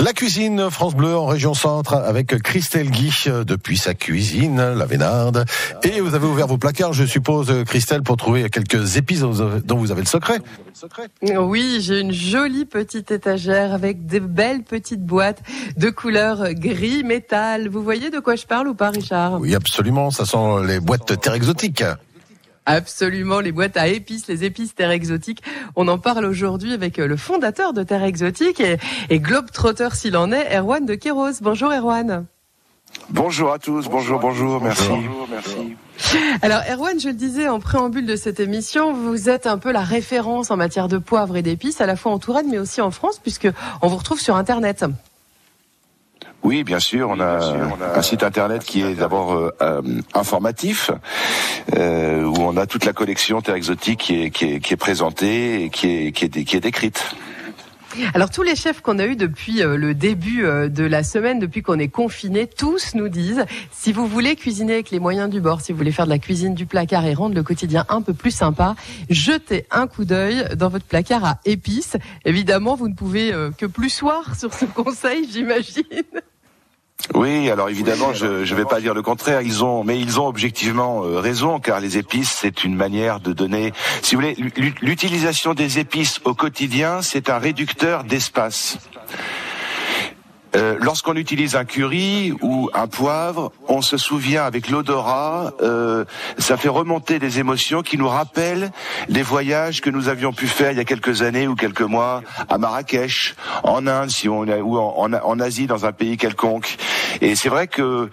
La cuisine France Bleu en région centre avec Christelle Guy depuis sa cuisine, la Vénarde. Et vous avez ouvert vos placards, je suppose, Christelle, pour trouver quelques épices dont vous avez le secret. Oui, j'ai une jolie petite étagère avec des belles petites boîtes de couleur gris métal. Vous voyez de quoi je parle ou pas, Richard? Oui, absolument. Ça sent les boîtes terre exotique. Absolument, les boîtes à épices, les épices terre exotique. On en parle aujourd'hui avec le fondateur de Terre Exotique et globe-trotter s'il en est, Erwan de Kéros. Bonjour Erwan. Bonjour à tous, bonjour, merci. Alors Erwan, je le disais en préambule de cette émission, vous êtes un peu la référence en matière de poivre et d'épices, à la fois en Touraine mais aussi en France, puisque on vous retrouve sur Internet. Oui, bien sûr, on a un site internet qui est d'abord informatif, où on a toute la collection Terre Exotique qui est présentée et qui est décrite. Alors tous les chefs qu'on a eu depuis le début de la semaine, depuis qu'on est confinés, tous nous disent, si vous voulez cuisiner avec les moyens du bord, si vous voulez faire de la cuisine du placard et rendre le quotidien un peu plus sympa, jetez un coup d'œil dans votre placard à épices. Évidemment, vous ne pouvez que plus soir sur ce conseil, j'imagine. Oui, alors évidemment, je vais pas dire le contraire. Ils ont objectivement raison, car les épices, c'est une manière de donner. Si vous voulez, l'utilisation des épices au quotidien, c'est un réducteur d'espace. Lorsqu'on utilise un curry ou un poivre, on se souvient avec l'odorat, ça fait remonter des émotions qui nous rappellent les voyages que nous avions pu faire il y a quelques années ou quelques mois à Marrakech, en Inde, ou en Asie, dans un pays quelconque. Et c'est vrai que,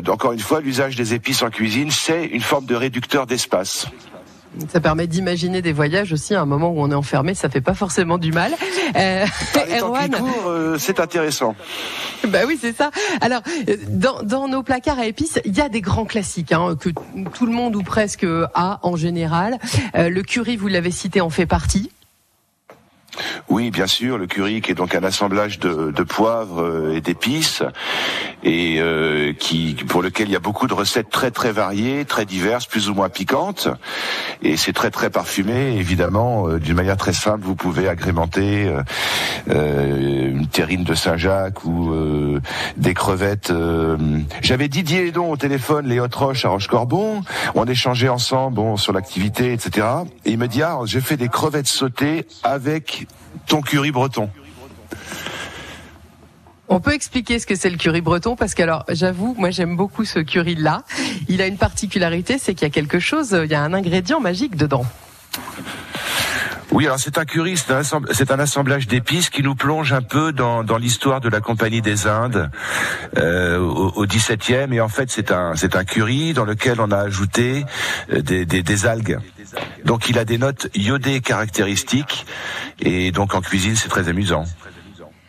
encore une fois, l'usage des épices en cuisine, c'est une forme de réducteur d'espace. Ça permet d'imaginer des voyages aussi à un moment où on est enfermé, ça fait pas forcément du mal. Erwan, temps qui court, c'est intéressant. Bah oui, c'est ça. Alors, dans nos placards à épices, il y a des grands classiques que tout le monde ou presque a en général. Le curry, vous l'avez cité, en fait partie. Oui, bien sûr, le curry qui est donc un assemblage de poivre et d'épices et pour lequel il y a beaucoup de recettes très très variées, très diverses, plus ou moins piquantes, et c'est très très parfumé. Évidemment, d'une manière très simple, vous pouvez agrémenter une terrine de Saint-Jacques ou des crevettes. J'avais Didier Hedon au téléphone, les Hautes-Roches à Roche-Corbon. On échangeait ensemble sur l'activité, etc. Et il me dit j'ai fait des crevettes sautées avec ton curry breton. On peut expliquer ce que c'est le curry breton, parce que alors j'avoue, moi j'aime beaucoup ce curry-là. Il a une particularité, c'est qu'il y a quelque chose, il y a un ingrédient magique dedans. Oui, alors c'est un curry, c'est un assemblage d'épices qui nous plonge un peu dans l'histoire de la Compagnie des Indes au XVIIe, et en fait c'est un curry dans lequel on a ajouté des algues. Donc il a des notes iodées caractéristiques, et donc en cuisine c'est très amusant.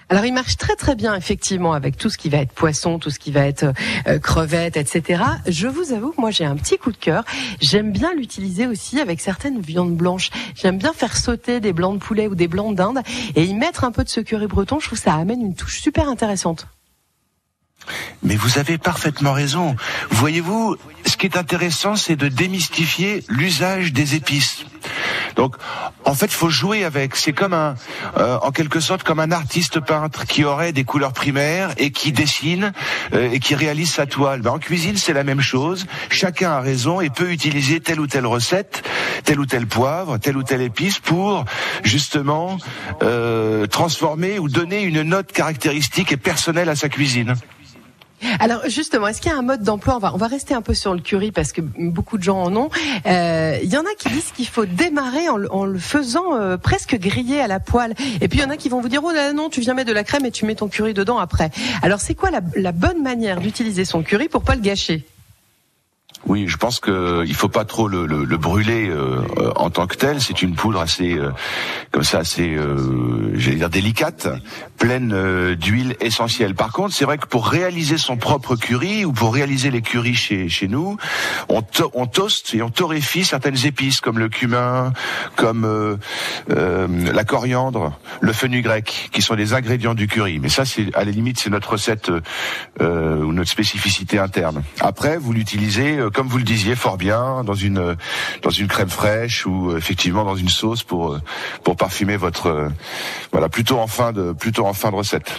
Alors il marche très très bien effectivement avec tout ce qui va être poisson, tout ce qui va être crevettes, etc. Je vous avoue que moi j'ai un petit coup de cœur. J'aime bien l'utiliser aussi avec certaines viandes blanches. J'aime bien faire sauter des blancs de poulet ou des blancs d'Inde et y mettre un peu de ce curry breton. Je trouve que ça amène une touche super intéressante. Mais vous avez parfaitement raison. Voyez-vous, ce qui est intéressant, c'est de démystifier l'usage des épices. Donc, en fait, il faut jouer avec. C'est comme en quelque sorte, comme un artiste peintre qui aurait des couleurs primaires et qui dessine et qui réalise sa toile. En cuisine, c'est la même chose. Chacun a raison et peut utiliser telle ou telle recette, tel ou tel poivre, telle ou telle épice pour justement transformer ou donner une note caractéristique et personnelle à sa cuisine. Alors justement, est-ce qu'il y a un mode d'emploi ? On va rester un peu sur le curry parce que beaucoup de gens en ont. Il y en a qui disent qu'il faut démarrer en le faisant presque griller à la poêle. Et puis il y en a qui vont vous dire là, non, tu viens mettre de la crème et tu mets ton curry dedans après. Alors c'est quoi la bonne manière d'utiliser son curry pour pas le gâcher ? Oui, je pense que il faut pas trop le brûler en tant que tel. C'est une poudre assez j'allais dire délicate, pleine d'huile essentielle. Par contre, c'est vrai que pour réaliser son propre curry ou pour réaliser les currys chez nous, on toaste et on torréfie certaines épices comme le cumin, comme la coriandre, le fenugrec, qui sont des ingrédients du curry. Mais ça, c'est à la limite, c'est notre recette ou notre spécificité interne. Après, vous l'utilisez comme vous le disiez fort bien, dans une crème fraîche ou effectivement dans une sauce pour parfumer votre plutôt en fin de en fin de recette.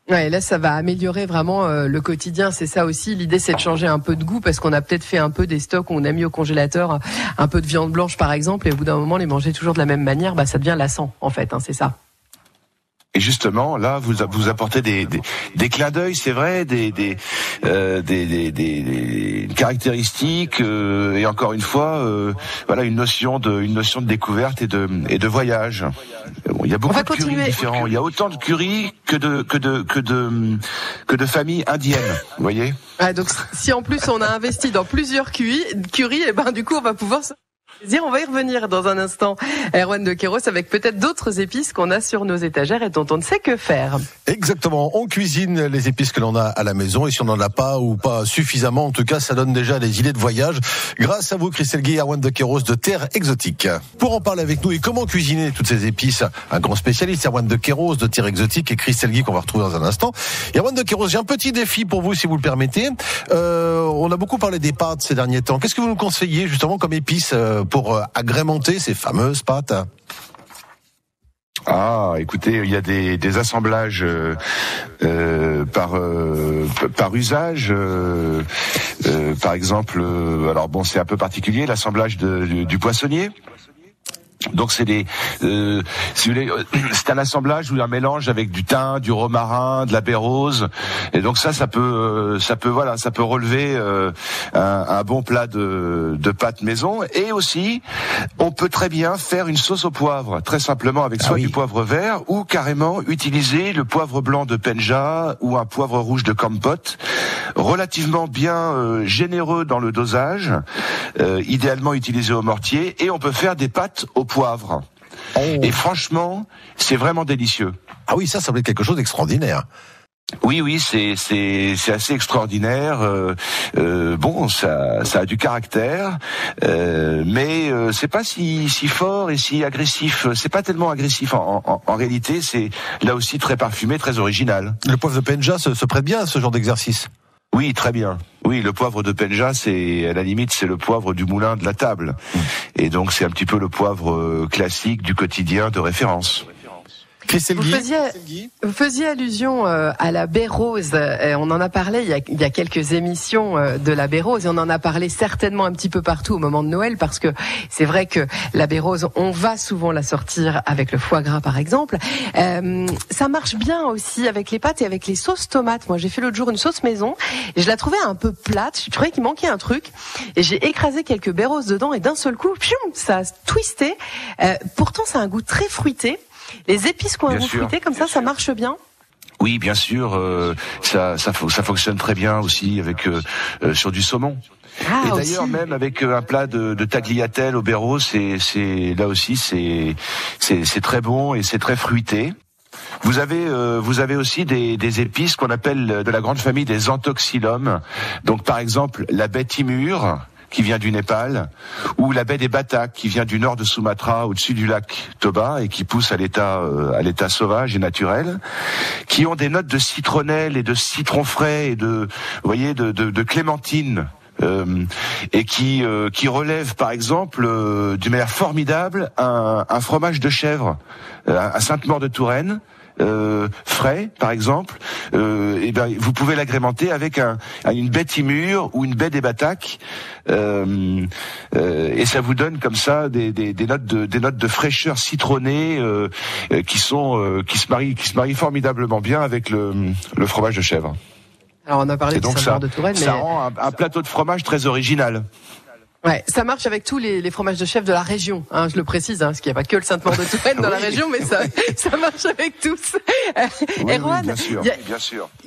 Ouais, là, ça va améliorer vraiment le quotidien. C'est ça aussi. L'idée, c'est de changer un peu de goût parce qu'on a peut-être fait un peu des stocks où on a mis au congélateur un peu de viande blanche, par exemple, et au bout d'un moment, les manger toujours de la même manière, ça devient lassant, en fait. C'est ça. Et justement, là, vous apportez des clins d'œil, c'est vrai, des caractéristiques et encore une fois, voilà, une notion de découverte et de voyage. Bon, il y a beaucoup de currys différents. Il y a autant de currys que de familles indiennes. Vous voyez. Ah, donc si en plus on a investi dans plusieurs currys, et du coup on va pouvoir on va y revenir dans un instant, Erwan de Queiroz, avec peut-être d'autres épices qu'on a sur nos étagères et dont on ne sait que faire. Exactement, on cuisine les épices que l'on a à la maison et si on n'en a pas ou pas suffisamment, en tout cas ça donne déjà des idées de voyage. Grâce à vous Christelle Guy et Erwan de Queiroz de Terre Exotique. Pour en parler avec nous et comment cuisiner toutes ces épices, un grand spécialiste, Erwan de Queiroz de Terre Exotique et Christelle Guy qu'on va retrouver dans un instant. Erwan de Queiroz, j'ai un petit défi pour vous si vous le permettez. On a beaucoup parlé des pâtes ces derniers temps. Qu'est-ce que vous nous conseillez justement comme épices pour agrémenter ces fameuses pâtes? Ah, écoutez, il y a des assemblages par usage. Par exemple, alors bon, c'est un peu particulier, l'assemblage du poissonnier. Donc c'est si vous voulez, c'est un assemblage ou un mélange avec du thym, du romarin, de la baie rose, et donc ça peut relever un bon plat de pâtes maison. Et aussi, on peut très bien faire une sauce au poivre, très simplement avec soit du poivre vert ou carrément utiliser le poivre blanc de Penja ou un poivre rouge de Kampot, relativement bien généreux dans le dosage, idéalement utilisé au mortier, et on peut faire des pâtes au poivre. Oh. Et franchement, c'est vraiment délicieux. Ah oui, ça va être quelque chose d'extraordinaire. Oui, c'est assez extraordinaire. Bon, ça a du caractère, mais c'est pas si fort et si agressif. C'est pas tellement agressif en réalité. C'est là aussi très parfumé, très original. Le poivre de Penja se prête bien à ce genre d'exercice. Oui, très bien. Oui, le poivre de Penja, c'est à la limite, c'est le poivre du moulin de la table. Et donc, c'est un petit peu le poivre classique du quotidien de référence. Vous faisiez allusion à la baie rose. On en a parlé il y a quelques émissions de la baie rose et on en a parlé certainement un petit peu partout au moment de Noël parce que c'est vrai que la baie rose, on va souvent la sortir avec le foie gras par exemple. Ça marche bien aussi avec les pâtes et avec les sauces tomates. Moi, j'ai fait l'autre jour une sauce maison et je la trouvais un peu plate. Je trouvais qu'il manquait un truc et j'ai écrasé quelques baies roses dedans et d'un seul coup, ça a twisté. Pourtant, ça a un goût très fruité. Les épices qu'on a goût fruité comme ça marche bien. Oui, bien sûr, ça fonctionne très bien aussi avec sur du saumon. Ah, et d'ailleurs aussi. Même avec un plat de tagliatelle au baies roses, c'est là aussi c'est très bon et c'est très fruité. Vous avez aussi des épices qu'on appelle de la grande famille des Anthoxylum. Donc par exemple la baie timur, qui vient du Népal, ou la baie des Batak, qui vient du nord de Sumatra, au-dessus du lac Toba, et qui pousse à l'état sauvage et naturel, qui ont des notes de citronnelle et de citron frais et de clémentine. Et qui relève par exemple d'une manière formidable un fromage de chèvre, un Sainte-Maure de Touraine, frais par exemple, et vous pouvez l'agrémenter avec une baie timur ou une baie des Batak, et ça vous donne comme ça des notes de fraîcheur citronnée qui se marient formidablement bien avec le fromage de chèvre. Alors on a parlé de Sainte-Maure de Touraine, ça rend un plateau de fromage très original. Ouais, ça marche avec tous les fromages de chèvre de la région, je le précise, parce qu'il n'y a pas que le Sainte-Maure de Touraine dans la région, mais ça marche avec tous. Erwan, bien sûr.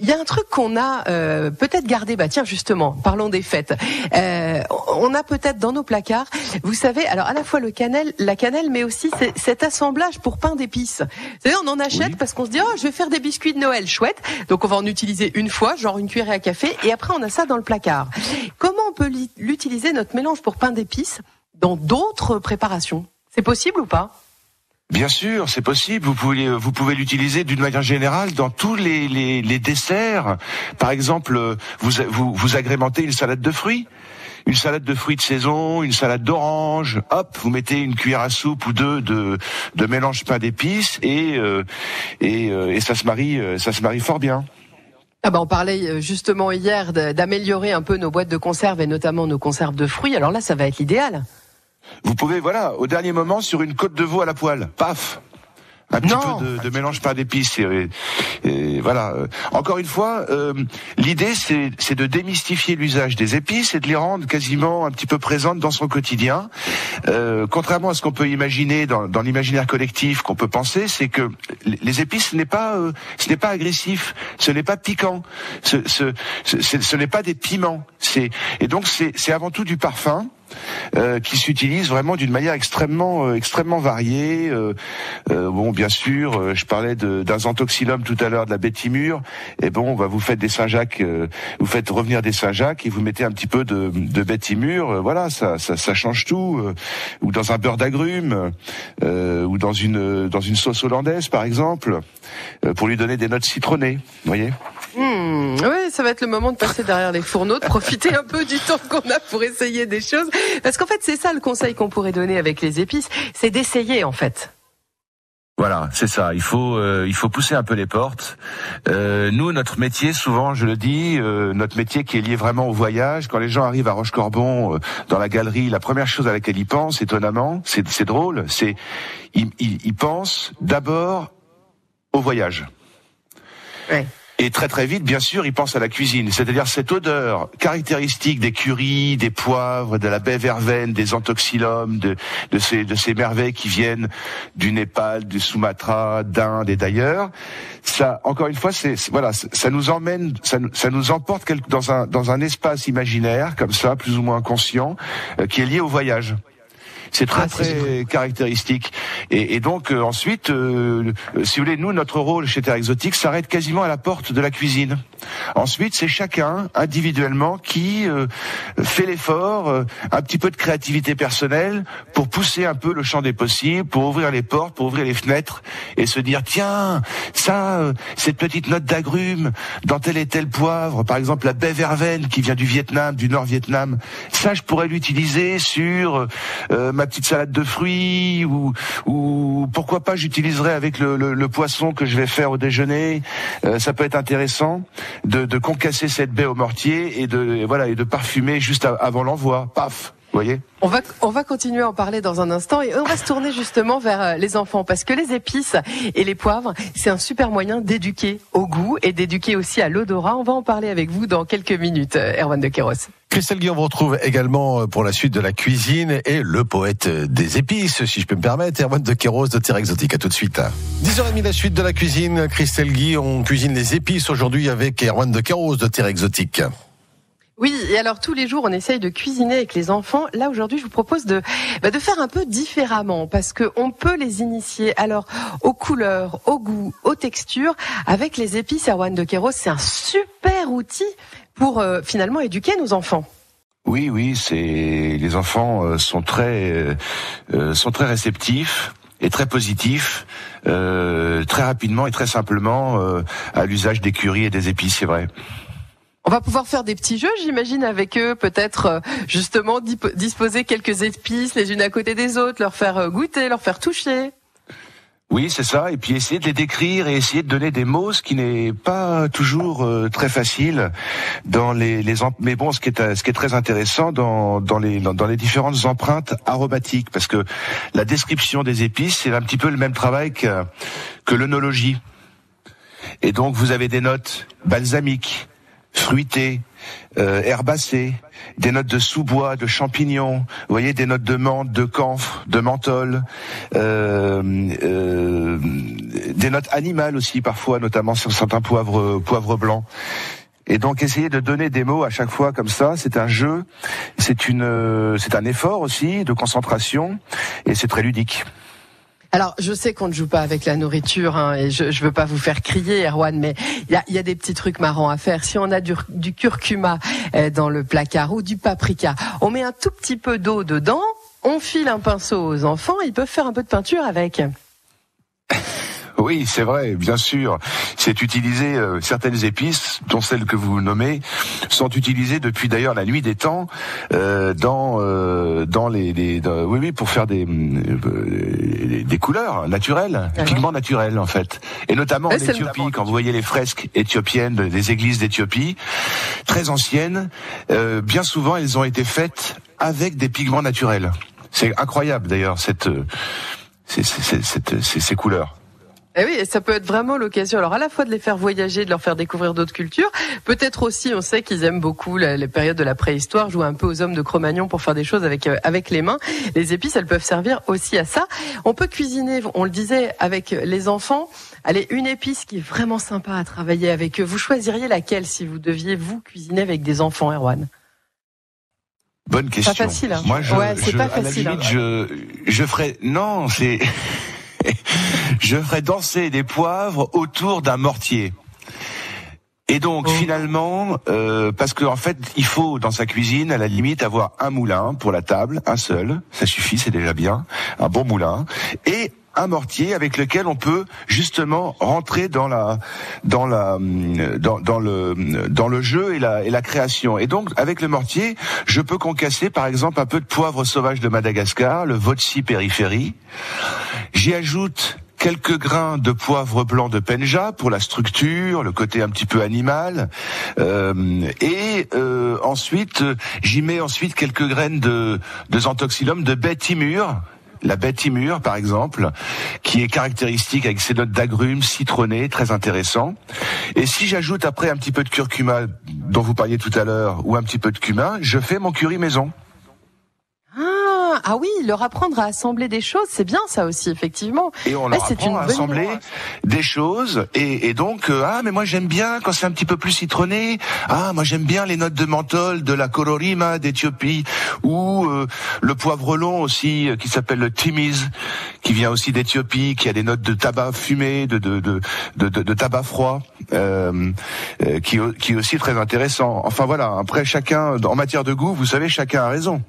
Il y a un truc qu'on a peut-être gardé, tiens justement, parlons des fêtes. On a peut-être dans nos placards, vous savez, alors à la fois la cannelle, mais aussi cet assemblage pour pain d'épices. Vous savez, on en achète parce qu'on se dit, je vais faire des biscuits de Noël, chouette. Donc on va en utiliser une fois, genre une cuillerée à café, et après on a ça dans le placard. Comment on peut l'utiliser, notre mélange pour pain d'épices, dans d'autres préparations? C'est possible ou pas? Bien sûr, c'est possible. Vous pouvez l'utiliser d'une manière générale dans tous les desserts. Par exemple, vous agrémentez une salade de fruits. une salade de fruits de saison, une salade d'orange. Hop, vous mettez une cuillère à soupe ou deux de mélange pain d'épices et ça se marie fort bien. Ah on parlait justement hier d'améliorer un peu nos boîtes de conserve et notamment nos conserves de fruits. Alors là, ça va être l'idéal. Vous pouvez, au dernier moment, sur une côte de veau à la poêle, paf, un petit peu de mélange pain d'épices. Et voilà. Encore une fois, l'idée c'est de démystifier l'usage des épices et de les rendre quasiment un petit peu présentes dans son quotidien. Contrairement à ce qu'on peut imaginer dans l'imaginaire collectif, qu'on peut penser, c'est que les épices ce n'est pas agressif, ce n'est pas piquant, ce n'est pas des piments. Et donc c'est avant tout du parfum. Qui s'utilise vraiment d'une manière extrêmement variée. Bien sûr, je parlais d'un xanthoxylum tout à l'heure, de la bétimure. Et vous faites des Saint-Jacques, vous faites revenir des Saint-Jacques et vous mettez un petit peu de bétimure. Ça change tout. Ou dans un beurre d'agrumes, ou dans une sauce hollandaise par exemple, pour lui donner des notes citronnées. Vous voyez. Oui, ça va être le moment de passer derrière les fourneaux, de profiter un peu du temps qu'on a pour essayer des choses. Parce qu'en fait, c'est ça le conseil qu'on pourrait donner avec les épices, c'est d'essayer en fait. Voilà, c'est ça. Il faut pousser un peu les portes. Nous, notre métier, souvent, je le dis, notre métier qui est lié vraiment au voyage. Quand les gens arrivent à Rochecorbon, dans la galerie, la première chose à laquelle ils pensent, étonnamment, c'est drôle, ils pensent d'abord au voyage. Ouais. Et très très vite, bien sûr, ils pensent à la cuisine. C'est-à-dire cette odeur caractéristique des currys, des poivres, de la baie verveine, des xanthoxylum, de ces merveilles qui viennent du Népal, du Sumatra, d'Inde et d'ailleurs. Ça, encore une fois, ça nous emmène, ça nous emporte dans un espace imaginaire, comme ça, plus ou moins conscient, qui est lié au voyage. C'est très caractéristique. Et donc ensuite, si vous voulez, nous, notre rôle chez Terre Exotique s'arrête quasiment à la porte de la cuisine. Ensuite, c'est chacun individuellement qui fait l'effort, un petit peu de créativité personnelle pour pousser un peu le champ des possibles, pour ouvrir les portes, pour ouvrir les fenêtres et se dire tiens, ça, cette petite note d'agrumes dans tel et tel poivre, par exemple la baie verveine qui vient du Vietnam, du Nord-Vietnam, ça je pourrais l'utiliser sur ma petite salade de fruits ou pourquoi pas j'utiliserai avec le poisson que je vais faire au déjeuner. Ça peut être intéressant de concasser cette baie au mortier et de parfumer juste avant l'envoi. Paf, vous voyez. On va continuer à en parler dans un instant et on va se tourner justement vers les enfants parce que les épices et les poivres, c'est un super moyen d'éduquer au goût et d'éduquer aussi à l'odorat. On va en parler avec vous dans quelques minutes, Erwan de Queiroz. Christelle Guy, on vous retrouve également pour la suite de la cuisine et le poète des épices, si je peux me permettre, Erwan de Queiroz de Terre Exotique. À tout de suite. 10h30, la suite de la cuisine. Christelle Guy, on cuisine les épices aujourd'hui avec Erwan de Queiroz de Terre Exotique. Oui, et alors tous les jours on essaye de cuisiner avec les enfants. Là aujourd'hui je vous propose de faire un peu différemment parce que on peut les initier alors aux couleurs, au goût, aux textures avec les épices. Erwan de Queiroz, c'est un super outil pour finalement éduquer nos enfants. Oui, les enfants sont très réceptifs et très positifs, très rapidement et très simplement à l'usage des currys et des épices, c'est vrai. On va pouvoir faire des petits jeux, j'imagine, avec eux, peut-être justement disposer quelques épices les unes à côté des autres, leur faire goûter, leur faire toucher. Oui, c'est ça, et puis essayer de les décrire et essayer de donner des mots, ce qui n'est pas toujours très facile dans mais bon, ce qui est très intéressant dans les différentes empreintes aromatiques, parce que la description des épices, c'est un petit peu le même travail que l'œnologie. Et donc vous avez des notes balsamiques, fruitées, herbacées, des notes de sous-bois, de champignons, vous voyez, des notes de menthe, de camphre, de menthol, des notes animales aussi parfois, notamment sur certains poivres blancs. Et donc essayer de donner des mots à chaque fois comme ça, c'est un jeu, c'est un effort aussi de concentration et c'est très ludique. Alors, je sais qu'on ne joue pas avec la nourriture, et je veux pas vous faire crier, Erwan, mais il y a des petits trucs marrants à faire. Si on a du curcuma dans le placard ou du paprika, on met un tout petit peu d'eau dedans, on file un pinceau aux enfants, ils peuvent faire un peu de peinture avec. Oui, c'est vrai, bien sûr. C'est utilisé, certaines épices, dont celles que vous nommez, sont utilisées depuis d'ailleurs la nuit des temps dans oui, pour faire des couleurs naturelles, pigments naturels en fait. Et notamment en Éthiopie, quand vous voyez les fresques éthiopiennes des églises d'Éthiopie, très anciennes, bien souvent elles ont été faites avec des pigments naturels. C'est incroyable d'ailleurs ces couleurs. Eh oui, et ça peut être vraiment l'occasion, alors à la fois de les faire voyager, de leur faire découvrir d'autres cultures, peut-être aussi, on sait qu'ils aiment beaucoup les périodes de la préhistoire, jouer un peu aux hommes de Cro-Magnon pour faire des choses avec les mains. Les épices, elles peuvent servir aussi à ça. On peut cuisiner, on le disait, avec les enfants. Allez, une épice qui est vraiment sympa à travailler avec eux. Vous choisiriez laquelle si vous deviez vous cuisiner avec des enfants, Erwan? Bonne question. Pas facile, hein. Moi, c'est pas facile. À la limite, je ferais, non, c'est, je ferais danser des poivres autour d'un mortier. Et donc finalement, parce que en fait, il faut dans sa cuisine, à la limite, avoir un moulin pour la table, un seul, ça suffit, c'est déjà bien, un bon moulin, et un mortier avec lequel on peut justement rentrer dans le jeu et la création. Et donc avec le mortier, je peux concasser par exemple un peu de poivre sauvage de Madagascar, le Votsi périphérie. J'y ajoute quelques grains de poivre blanc de Penja pour la structure, le côté un petit peu animal, ensuite j'y mets quelques graines de xanthoxylum de baie timur. La baie timur, par exemple, qui est caractéristique avec ses notes d'agrumes citronnées, très intéressant. Et si j'ajoute après un petit peu de curcuma, dont vous parliez tout à l'heure, ou un petit peu de cumin, je fais mon curry maison. Ah oui, leur apprendre à assembler des choses, c'est bien ça aussi, effectivement. Et on leur apprend à assembler des choses. Et donc, mais moi j'aime bien quand c'est un petit peu plus citronné. Moi j'aime bien les notes de menthol de la Kororima d'Éthiopie, ou le poivre long aussi, qui s'appelle le timiz, qui vient aussi d'Éthiopie, qui a des notes de tabac fumé, de tabac froid, qui est aussi très intéressant. Enfin voilà, après chacun, en matière de goût, vous savez, chacun a raison.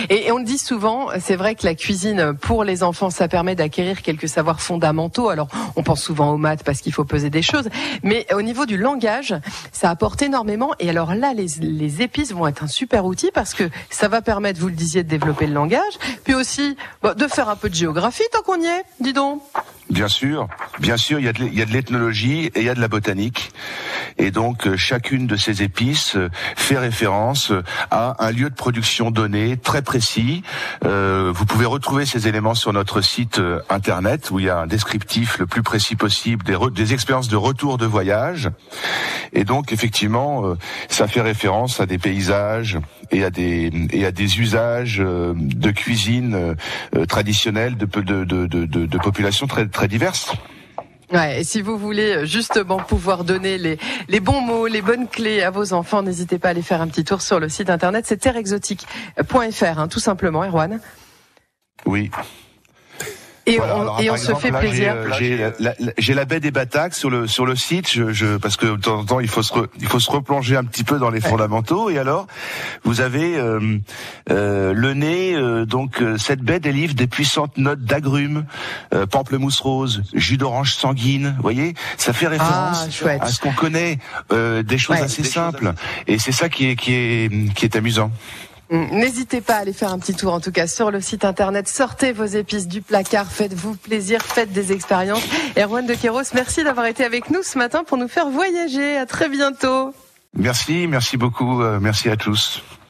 Et on le dit souvent, c'est vrai que la cuisine pour les enfants, ça permet d'acquérir quelques savoirs fondamentaux. Alors, on pense souvent aux maths parce qu'il faut peser des choses, mais au niveau du langage, ça apporte énormément. Et alors là, les épices vont être un super outil parce que ça va permettre, vous le disiez, de développer le langage, puis aussi de faire un peu de géographie tant qu'on y est, dis donc. Bien sûr, il y a de l'ethnologie et il y a de la botanique. Et donc, chacune de ces épices fait référence à un lieu de production donné, très précis. Vous pouvez retrouver ces éléments sur notre site internet, où il y a un descriptif le plus précis possible des expériences de retour de voyage. Et donc, effectivement, ça fait référence à des paysages et à des usages de cuisine traditionnelle de populations très diverses. Ouais, et si vous voulez justement pouvoir donner les bons mots, les bonnes clés à vos enfants, n'hésitez pas à aller faire un petit tour sur le site internet, c'est terreexotique.fr, tout simplement, Erwan. Oui. Et voilà, on se fait plaisir. J'ai la baie des Bataques sur le site, parce que de temps en temps il faut se replonger un petit peu dans les fondamentaux. Et alors vous avez le nez, donc cette baie délivre des puissantes notes d'agrumes, pamplemousse rose, jus d'orange sanguine. Vous voyez, ça fait référence à ce qu'on connaît, des choses assez simples. Et c'est ça qui est amusant. N'hésitez pas à aller faire un petit tour en tout cas sur le site internet, sortez vos épices du placard, faites-vous plaisir, faites des expériences. Erwan de Queiroz, merci d'avoir été avec nous ce matin pour nous faire voyager, à très bientôt. Merci beaucoup, merci à tous.